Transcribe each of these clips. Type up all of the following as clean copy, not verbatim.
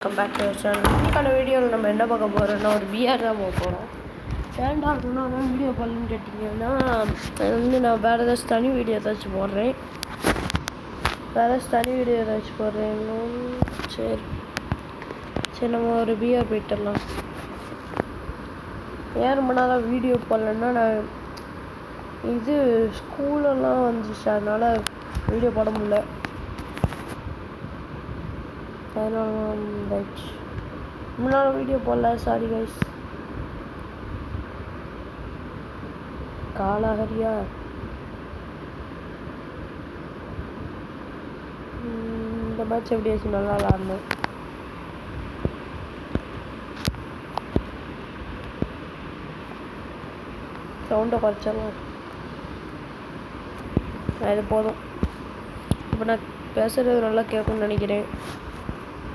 Back to channel. இன்னைக்கான வீடியோவில் நம்ம என்ன பார்க்க போகிறோம்னா ஒரு பிஆர் தான் போக போகிறோம். ஏன்டா இன்னும் வீடியோ பண்ணணும்னு கேட்டிங்கன்னா நான் வேறு ஏதாச்சும் தனி வீடியோ ஏதாச்சும் போடுறேன். சரி நம்ம ஒரு பிஆர் போயிட்டுலாம். ஏன் ரொம்ப நாளாக வீடியோ போடலன்னா நான் இது ஸ்கூலெல்லாம் வந்துச்சு, அதனால் வீடியோ போட முடியல. முன்னாள் வீடியோ போடல, சாரி கைஸ். காலாகரியா இந்த மேட்ச் எப்படி ஆச்சு, நல்லா விளாடணும். சவுண்டை குறைச்சிடலாம், இது போதும். இப்போ நான் பேசுகிறது நல்லா கேட்கும்னு நினைக்கிறேன்.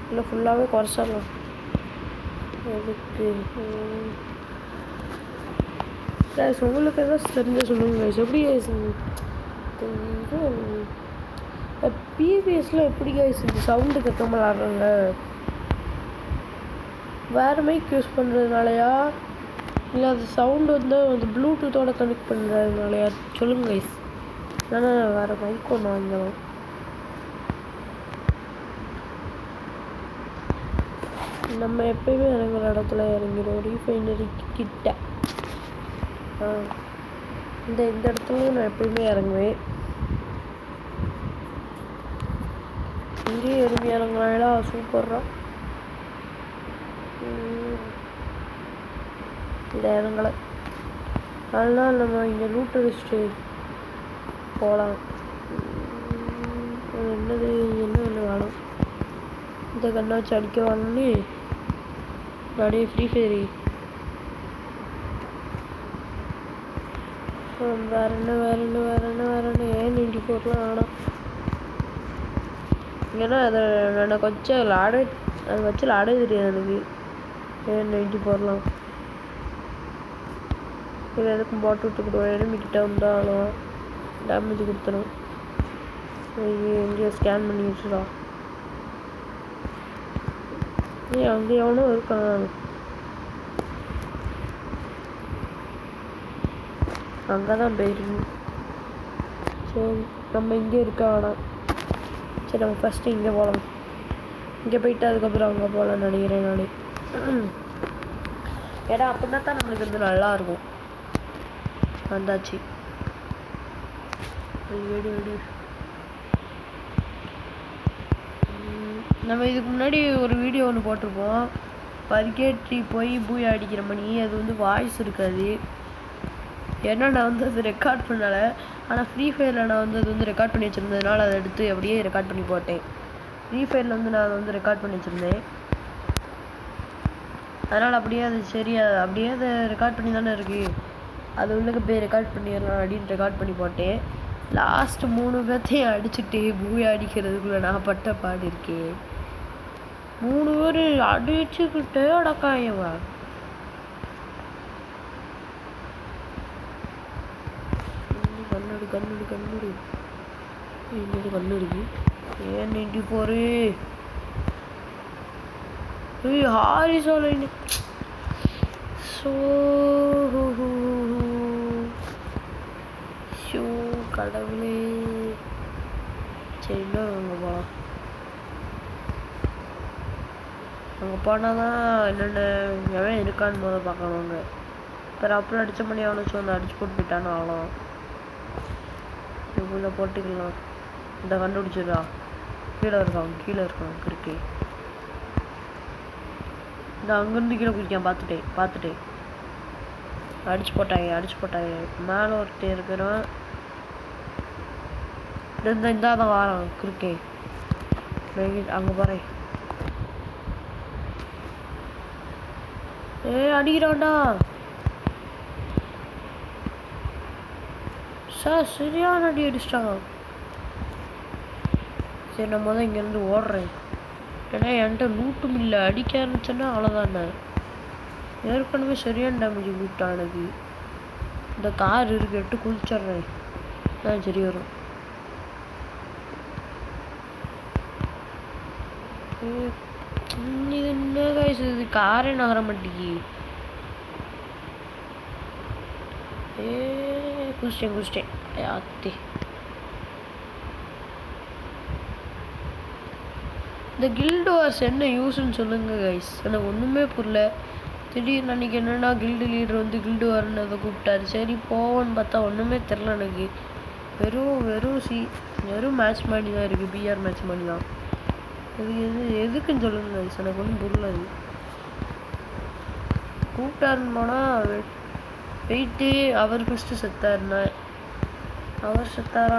இல்லை ஃபுல்லாகவே குறைச்சிடலாம். எதுக்கு உங்களுக்கு ஏதாவது தெரிஞ்ச சொல்லுங்க. எப்படி இது பிவிஎஸ்ல எப்படி இந்த சவுண்டு கேட்காம விளாட்றாங்க? வேறு மைக் யூஸ் பண்ணுறதுனாலயா இல்லை அது சவுண்டு வந்து ப்ளூடூத்தோட கனெக்ட் பண்ணுறதுனாலயா சொல்லுங்க கைஸ். இல்லைன்னா வேறு மைக் ஒன்று வாங்கலாம். நம்ம எப்பயுமே இறங்குற இடத்துல இறங்கிடும். ரீஃபைனரி கிட்ட இந்த இடத்துலையும் நான் எப்பயுமே இறங்குவேன். இங்கேயும் எறும்பி இறங்குறாங்களா, சூப்பர்ரா. இந்த இடங்களை அதனால் நம்ம இங்கே லூட் அடிச்சுட்டு போகலாம். என்ன ஒன்று வேணும். இந்த கண்ணை வச்சு அடிக்க வாங்கன்னு நிறைய ஃப்ரீ ஃபயர். வேற என்ன AN94 வேணாம். ஏன்னா அதை எனக்கு வச்சு அதை வச்சு விளாட தெரியாது எனக்கு. AN94 இது எதுக்கும் போட்டு விட்டுக்கிடுவோம். எனிமிக்கிட்ட வந்தாலும் டேமேஜ் கொடுத்துடும். எங்கேயோ ஸ்கேன் பண்ணி வச்சுடா. அங்கே எவனும் இருக்கான். அங்கே தான் போயிருக்கு. சரி நம்ம இங்கே இருக்க வேணாம். சரி நம்ம ஃபஸ்ட்டு இங்கே போகலாம். இங்கே போயிட்டு அதுக்கப்புறம் அங்கே போகலான்னு நினைக்கிறேன் நான். ஏன்னா அப்படின்னா தான் நம்மளுக்கு வந்து நல்லாயிருக்கும். வந்தாச்சு. நம்ம இதுக்கு முன்னாடி ஒரு வீடியோ ஒன்று போட்டிருப்போம். பர்கேட்ரி போய் பூயா அடிக்கிற மணி. அது வந்து வாய்ஸ் இருக்காது. ஏன்னா நான் வந்து அது ரெக்கார்ட் பண்ணலை. ஆனால் ஃப்ரீ ஃபயரில் நான் வந்து அது வந்து ரெக்கார்ட் பண்ணி வச்சுருந்ததுனால அதை எடுத்து அப்படியே ரெக்கார்ட் பண்ணி போட்டேன். ஃப்ரீ ஃபயரில் வந்து நான் அதை வந்து ரெக்கார்ட் பண்ணி வச்சுருந்தேன். அதனால் அப்படியே அது சரி, அப்படியே அதை ரெக்கார்ட் பண்ணி தானே இருக்குது, அது உள்ளே போய் ரெக்கார்ட் பண்ணிடலாம் அப்படின்னு ரெக்கார்ட் பண்ணி போட்டேன். லாஸ்ட் 3 பேர்த்தையும் அடிச்சுட்டு பூயா அடிக்கிறதுக்குள்ளே நான் பட்ட பாடு இருக்கேன். 3 பேர் அடிச்சுக்கிட்டே அடக்காயவா. கண்ணு இருக்கு. AN94 ஹாரிசோலைன். கடவுளே. சரி இன்னும் அங்கே போகலாம். அங்கே போனால் தான் என்னென்ன எவன் இருக்கான்னு போத பார்க்கணும். அங்கே அப்புறம் அடித்த மணி அவனுச்சு வந்து அடிச்சு போட்டு போயிட்டான்னு ஆகலாம். இதுக்குள்ளே போட்டுக்கலாம். இந்த கண்டுபிடிச்சிடா. கீழே இருக்கான் கிறுக்கி. இந்த அங்கேருந்து கீழே குதிக்கான். பார்த்துட்டேன். அடிச்சு போட்டாங்க. மேலே ஒருத்தர் இருக்கிறான். இந்தாதான் வாரான் கிறுக்கே. அங்கே போகிறேன். அடிக்கிறான்டா சார். சரியான அடி அடிச்சிட்டாங்க. சரி நம்ம தான் இங்கேருந்து ஓடுறேன். ஏன்னா என்கிட்ட லூட்டும் இல்லை. அடிக்க ஆரம்பிச்சேன்னா அவ்வளோதானே. ஏற்கனவே சரியான டேமேஜ் விட்டான் எனக்கு. இந்த கார் எட்டு குளிச்சிட்றேன். சரி வரும். இது என்ன கைஸ் இது காரே நகர மாட்டேங்கி. குடிச்சிட்டேன் அத்தி. இந்த கில்டு வார்ஸ் என்ன யூஸ்ன்னு சொல்லுங்க கைஸ். எனக்கு ஒன்றுமே புரியல. திடீர்னு அன்றைக்கி என்னென்னா கில்டு லீடர் வந்து கில்டு வார்னு அதை கூப்பிட்டாரு. சரி போவோன்னு பார்த்தா ஒன்றுமே தெரில எனக்கு. வெறும் மேட்ச் மாதிரி தான் இருக்குது. பிஆர் மேட்ச் மாதிரி தான். எதுக்குன்னு சொல்லுங்க கைஸ். எனக்கு ஒன்றும் புரியல. அது கூப்பிட்டாருன்னு போனால் போயிட்டு அவர் ஃபஸ்ட்டு செத்தாருன்னா அவர் செத்தாரா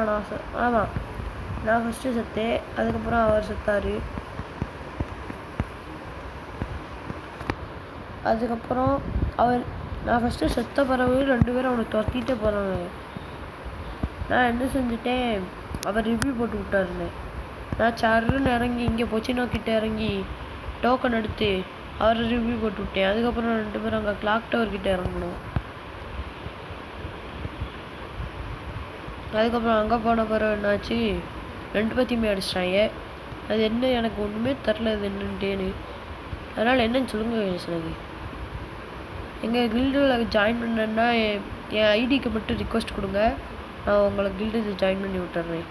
ஆமாம் நான் ஃபஸ்ட்டு செத்தேன். அதுக்கப்புறம் அவர் செத்தார். அதுக்கப்புறம் நான் ஃபஸ்ட்டு செத்த பிறகு 2 பேரும் அவனை துரத்திட்டே போகிறாங்க. நான் என்ன செஞ்சுட்டேன், அவர் ரிவ்யூ போட்டு விட்டாருந்தேன். நான் சருன்னு இறங்கி இங்கே பொச்சினோ கிட்டே இறங்கி டோக்கன் எடுத்து அவரை ரிவ்யூ போட்டு விட்டேன். அதுக்கப்புறம் 2 பேரும் அங்கே கிளாக் டவர் கிட்டே இறங்கணும். அதுக்கப்புறம் அங்கே போன பிறகு என்னாச்சு, 2 பேத்தையுமே அடிச்சிட்டாங்க. அது என்ன எனக்கு ஒன்றுமே தெரில அது என்னன்ட்டேன்னு. அதனால் என்னன்னு சொல்லுங்க எனக்கு. எங்கள் கில்டில் ஜாயின் பண்ணேன்னா என் ஐடிக்கு மட்டும் ரிக்வெஸ்ட் கொடுங்க. நான் உங்களை கில்டு ஜாயின் பண்ணி விட்டுறேன்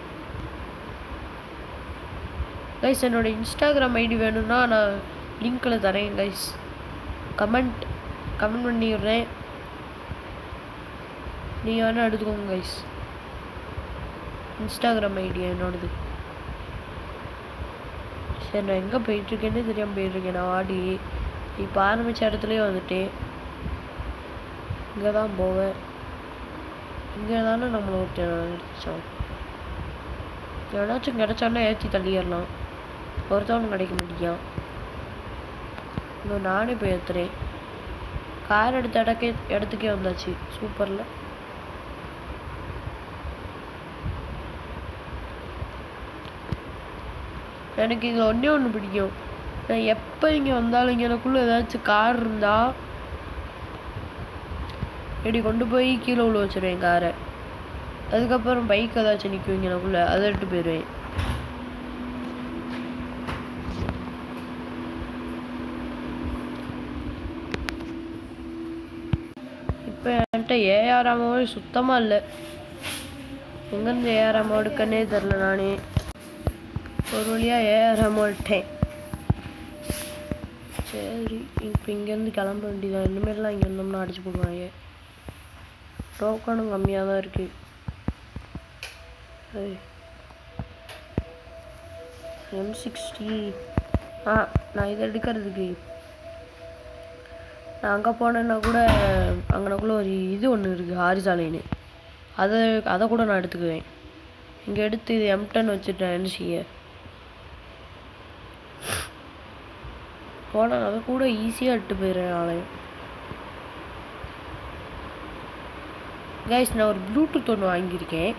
கைஸ். என்னோடய இன்ஸ்டாகிராம் ஐடி வேணும்னா நான் லிங்க்கில் தரேன் கைஸ். கமெண்ட் பண்ணி விட்றேன். நீங்கள் வேணால் எடுத்துக்கோங்க கைஸ். இன்ஸ்டாகிராம் ஐடி என்னோடது. சரி நான் எங்கே போயிட்டுருக்கேன்னே தெரியாமல் போயிட்டுருக்கேன். நான் ஆடி இப்போ ஆரம்பித்த இடத்துலையே வந்துட்டேன். இங்கே தான் போவேன். இங்கே தானே நம்மளை ஒருத்தோம் எவனாச்சும் கிடச்சானா ஏற்றி தள்ளிடலாம். ஒருத்தவனும் கிடைக்க மாட்டேங்கான். இன்னும் நானே போய் ஏற்றுறேன். கார் எடுத்த இடத்துக்கே வந்தாச்சு. சூப்பரில் எனக்கு இதில் ஒன்று பிடிக்கும். நான் எப்போ இங்கே வந்தாலும் இங்கே எனக்குள்ளே ஏதாச்சும் கார் இருந்தால் இப்படி கொண்டு போய் கீழே உள்ள வச்சுருவேன் காரை. அதுக்கப்புறம் பைக் ஏதாச்சும் நிற்கும் எனக்குள்ளே, அதை எடுத்து போயிடுவேன். இப்போ என்கிட்ட ஏஆர் அம்மாவே சுத்தமாக இல்லை. எங்கேருந்து ஏஆர் அம்மா எடுக்கன்னே தெரில. நானே ஒரு வழியாக ஏஆர் அம்மா விட்டேன். சரி இப்போ இங்கேருந்து கிளம்ப வேண்டியதான். இனிமேலாம் இங்கே இருந்தோம்னா அடிச்சு போடுவாங்க. டோக்கனும் கம்மியாக தான் இருக்குது. M60 நான் இதை எடுக்கிறதுக்கு நான் அங்கே போனேன்னா கூட அங்கனக்குள்ளே ஒரு இது ஒன்று இருக்குது ஹாரிசாலைன்னு. அதை கூட நான் எடுத்துக்குவேன். இங்கே எடுத்து இது M10 வச்சுட்டேன். NCயை போனால் அதை கூட ஈஸியாக எடுத்து போயிடுறேன் ஆளையும். கைஸ் நான் ஒரு ப்ளூடூத் ஒன்று வாங்கியிருக்கேன்.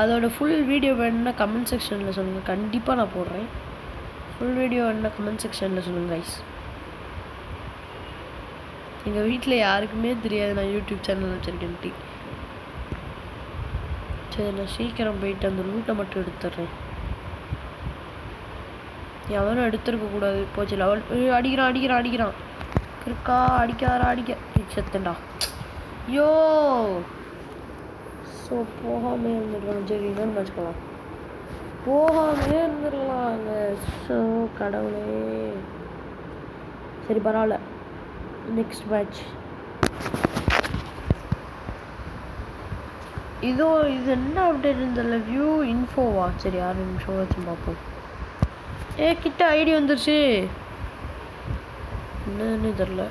அதோட ஃபுல் வீடியோ வேணுன்னா கமெண்ட் செக்ஷனில் சொல்லுங்கள். கண்டிப்பாக நான் போடுறேன். ஃபுல் வீடியோ வேணுன்னா கமெண்ட் செக்ஷனில் சொல்லுங்கள் கைஸ். எங்கள் வீட்டில் யாருக்குமே தெரியாது நான் யூடியூப் சேனல் வச்சுருக்கேன்ட்டு. சரி நான் சீக்கிரம் போயிட்டு அந்த லூட்டை மட்டும் எடுத்துடுறேன். எவனும் எடுத்துருக்கக்கூடாது. போச்சு லெவல். அடிக்கிறான் இருக்கா. அடிக்க செத்தண்டா. ஐயோ ஸோ போகாமே இருந்துடலாம். சரி இன்னொன்று வச்சுக்கலாம். போகாமே இருந்துடலாங்க. ஸோ கடவுளே. சரி பரவாயில்ல. Next match. இது என்ன அப்டேட் இருந்ததில்ல. வியூ இன்ஃபோவா? சரி 6 நிமிஷம் வச்சு பார்ப்போம். கிட்ட ஐடி வந்துருச்சு. என்னன்னு தெரில.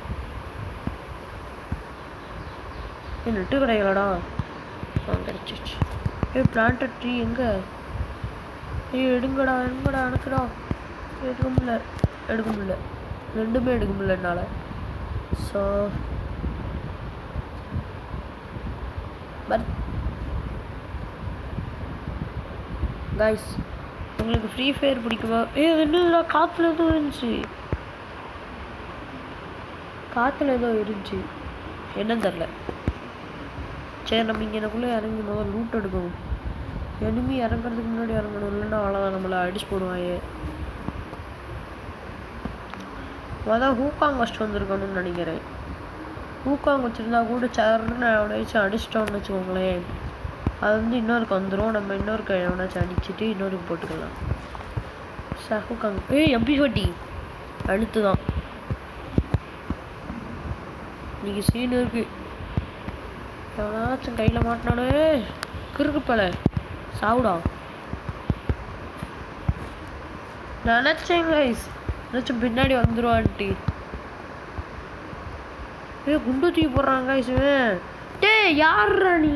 நெட்டு கிடைக்கலடா. கிடச்சிச்சு. பிளான்ட் ட்ரீ எங்கே? எடுங்கடா எனக்குடா. எடுக்க முடியல. ரெண்டுமே எடுக்க முடியல என்னால். ஸோ பட் கைஸ் உங்களுக்கு ஃப்ரீ ஃபயர் பிடிக்குமா? என்னடா காற்றுல ஏதோ இருந்துச்சு என்னன்னு தெரில. சரி நம்ம இங்கே எனக்குள்ளே இறங்கி முதல்ல லூட் எடுக்கணும். எனிமி இறங்குறதுக்கு முன்னாடி இறங்கணும். இல்லைன்னா அவ்வளோதான், நம்மளை அடிச்சு போடுவாங்க. அதான் ஹூக்காங் வச்சுட்டு வந்திருக்கணும்னு நினைக்கிறேன். ஹூக்காங் வச்சுருந்தா கூட சரன்னு எவனாச்சும் அடிச்சிட்டோம்னு வச்சுக்கோங்களேன், அது வந்து இன்னொருக்கு வந்துடும். நம்ம இன்னொருக்கு எவனாச்சும் அடிச்சுட்டு இன்னொருக்கு போட்டுக்கலாம். ஹூக்காங் MP40 அடுத்து தான் இன்னைக்கு சீன் இருக்கு. எவனாச்சும் கையில் மாட்டினானே கிறுக்கு பல சாவுடா. நினச்சேன் கைஸ், நினச்சும் பின்னாடி வந்துடுவான்ட்டு. குண்டு தூக்கி போடுறாங்க கைஸ். டே யார்ரா நீ?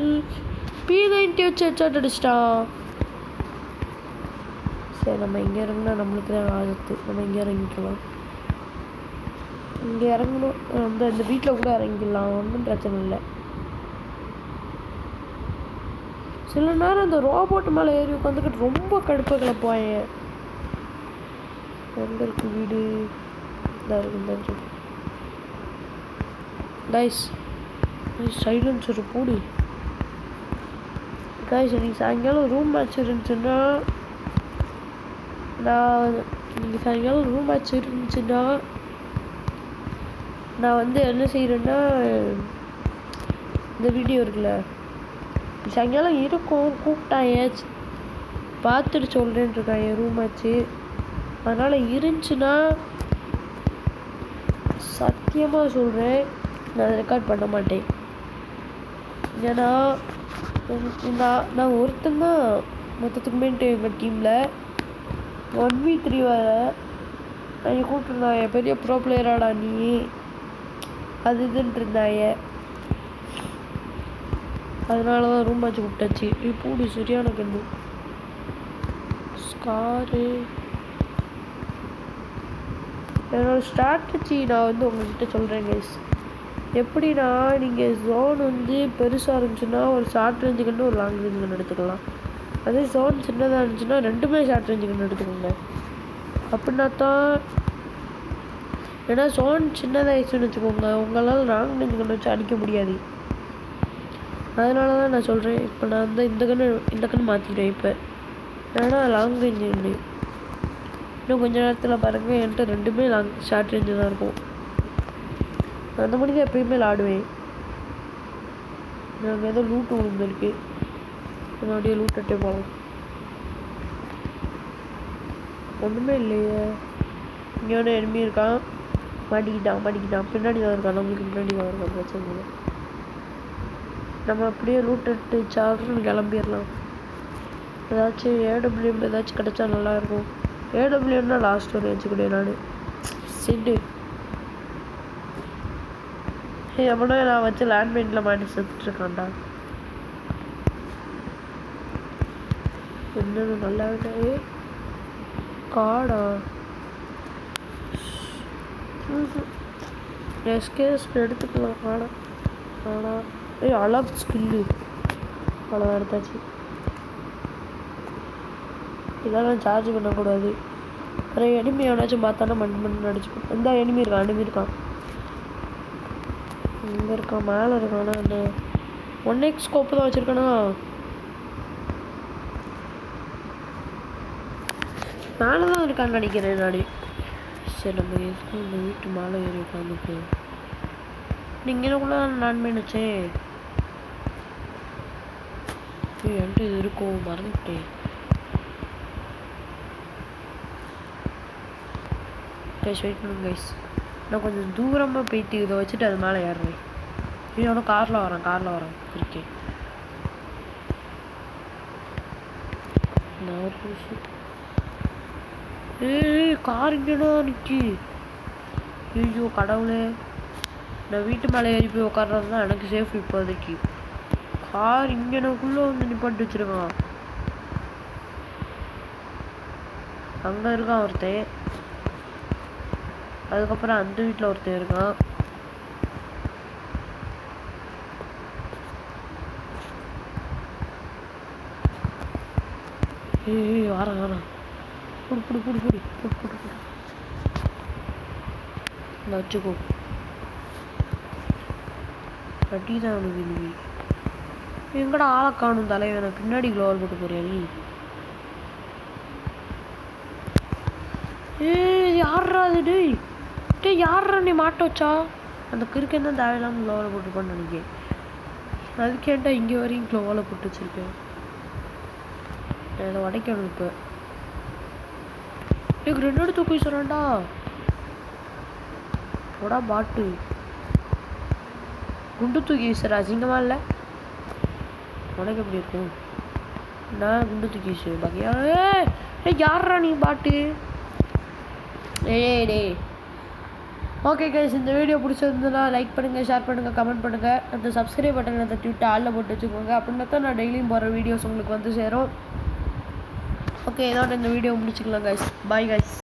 P90 வச்சு ஹெட்ஷாட் அடிச்சிட்டான். சரி நம்ம இங்கே இறங்கினா நம்மளுக்கு தான் ஆபத்து. நம்ம இங்கே இறங்கிக்கலாம். இங்கே இறங்கணும், இந்த வீட்டில் கூட இறங்கிடலாம், ஒன்றும் பிரச்சனை இல்லை. சில நேரம் அந்த ரோபோட் மேலே ஏறி உட்காந்துக்கிட்டு ரொம்ப கடுப்பை போயேன். எங்கே இருக்கு வீடு? இதாக இருக்கு கைஸ். சைலன்சர் போடு கைஸ். நீங்கள் சாயங்காலம் ரூம் மேட்ச் இருந்துச்சுன்னா நான் வந்து என்ன செய்கிறேன்னா, இந்த வீடியோ இருக்குல்ல, சாயங்காலம் இருக்கும் கூப்பிட்டாங்க, பார்த்துட்டு சொல்கிறேன்னு இருக்காங்க ரூம் மேட்ச்சு. அதனால் இருந்துச்சுன்னா சத்தியமாக சொல்கிறேன், நான் அதை ரெக்கார்ட் பண்ண மாட்டேன். ஏன்னா நான் ஒருத்தந்தான் மொத்தத்துக்குமேட்டு எங்கள் டீமில் 1v3 வர அவங்க கூப்பிட்டுருந்தாங்க. பெரிய ப்ரோ பிளேயராடா நீ, அது இதுன்ட்டு இருந்தாங்க. அதனால தான் ரூம் மேட்ச் கூப்பிட்டாச்சு. பூடி சரியான கண்டு ஸ்காரு. என்னோட ஸ்ட்ராட்டஜி நான் வந்து உங்கள்கிட்ட சொல்கிறேன் கைஸ். எப்படின்னா, நீங்கள் ஜோன் வந்து பெருசாக இருந்துச்சுன்னா ஒரு ஷார்ட் ரேஞ்சு கன்று ஒரு லாங் ரேஞ்சு கன்று எடுத்துக்கலாம். அதே ஜோன் சின்னதாக இருந்துச்சுன்னா ரெண்டுமே ஷார்ட் ரேஞ்சு கன்று எடுத்துக்கோங்க. அப்படின்னா தான், ஏன்னா ஜோன் சின்னதாகிடுச்சுன்னு வச்சுக்கோங்க, உங்களால் லாங் ரேஞ்சு கன்று வச்சு அடிக்க முடியாது. அதனால தான் நான் சொல்கிறேன். இப்போ நான் வந்து இந்த கன்று மாற்றிக்கிறேன். இப்போ ஏன்னா லாங் ரேஞ்சு கன்று இன்னும் கொஞ்சம் நேரத்தில் பாருங்கள், என்கிட்ட ரெண்டுமே ஷார்ட் ரேஞ்சு தான் இருக்கும். அந்த மணி தான் எப்பயுமே விளாடுவேன். நாங்கள் ஏதோ லூட்டு விழுந்துருக்கு, என்னுடைய லூட்டே போகலாம். ஒன்றுமே இல்லையே. இங்கே ஒன்று எனிமி இருக்கான், மாட்டிக்கிட்டான். பின்னாடி தான் இருக்கான், நம்மளுக்கு பின்னாடி தான் இருக்கான். பிரச்சனை இல்லை, நம்ம அப்படியே லூட்டு சார்ன்னு கிளம்பிடலாம். ஏதாச்சும் AWM ஏதாச்சும் கிடச்சா நல்லாயிருக்கும். AWMனா லாஸ்ட் ஒரு வச்சுக்கிட்டேன் நான். சிண்டு எவனோ நான் வச்சு லேண்ட்மைனில் மாட்டி செத்துட்ருக்கான்டா. என்னது நல்லா காடா எஸ்கேஸ் எடுத்துக்கலாம். காடா அழகு ஸ்கில்லு அவ்வளோ எடுத்தாச்சு. இதெல்லாம் சார்ஜ் பண்ணக்கூடாது. அப்புறம் எனிமி எவனாச்சும் பார்த்தானா மண்ணு அடிச்சுக்கணும். எந்த எனிமி இருக்கான் இங்கே இருக்கான், மேலே இருக்கானா. அந்த 1x ஸ்கோப்பு தான் வச்சுருக்கானா. மேலே தான் இருக்கான்னு நினைக்கிறேன் நானே. சரி நம்ம எதுக்கும் இந்த வீட்டு மேலே ஏறி உட்காந்துக்கு. நீங்கள் எனக்குள்ள நான் நினச்சேன் என்கிட்ட இது இருக்கும், மறந்துட்டேன். கைஸ் வெயிட் பண்ணுங்க கைஸ், நான் கொஞ்சம் தூரமாக போயிட்டு இதை வச்சுட்டு அது மேலே ஏறுறேன். இன்னொன்று காரில் வரேன் இருக்கேன். நான் ஒரு விஷயம் கார் இங்கேனா நிற்கி. ஐயோ கடவுளே, நான் வீட்டு மேலே ஏறி போய் உட்கார்றது தான் எனக்கு சேஃப். இப்போதைக்கு கார் இங்கனக்குள்ளே வந்து நிப்பாட்டி வச்சுருக்கான். அங்கே இருக்கான் ஒருத்தன், அதுக்கப்புறம் அந்த வீட்டில் ஒருத்தன் இருக்கான். வாரான் புடி வச்சுக்கோ. அடிதான் அவனுக்கு இனிமே. எங்கடா ஆளை காணும் தலைவனை, பின்னாடி க்ளோவல் போட்டு போறியா நீ? யாரா அது? டேய் யாரா நீ மாட்ட வச்சா? அந்த கிறுக்கன் தான் தேவையில்லாமல் க்ளோவில் போட்டுருப்பான்னு நினைக்கிறேன். அதுக்கேன்டா இங்கே வரையும் க்ளோவில் போட்டு வச்சுருக்கேன். அதை உடைக்கணும் இப்போ. எனக்கு 2 எடுத்து தூக்கி சொல்கிறான்டா. போடா பாட்டு. குண்டு தூக்கி வீசுறா அசிங்கமா இல்லை? உனக்கு எப்படி இருக்கும்? நான் குண்டு தூக்கி வீசுவேன் பாக்கியா? ஏய் யாரா நீ பாட்டு? ஏய் டே. ஓகே கைஸ், இந்த வீடியோ பிடிச்சிருந்ததுன்னா லைக் பண்ணுங்கள், ஷேர் பண்ணுங்கள், கமெண்ட் பண்ணுங்கள். அந்த சப்ஸ்கிரைப் பட்டனை தட்டி விட்டு ஆளில் போட்டு வச்சுக்கோங்க. அப்படின்னா தான் நான் டெய்லியும் போகிற வீடியோஸ் உங்களுக்கு வந்து சேரும். ஓகே, இதோட இந்த வீடியோ முடிச்சுக்கலாம் கைஸ். Bye guys.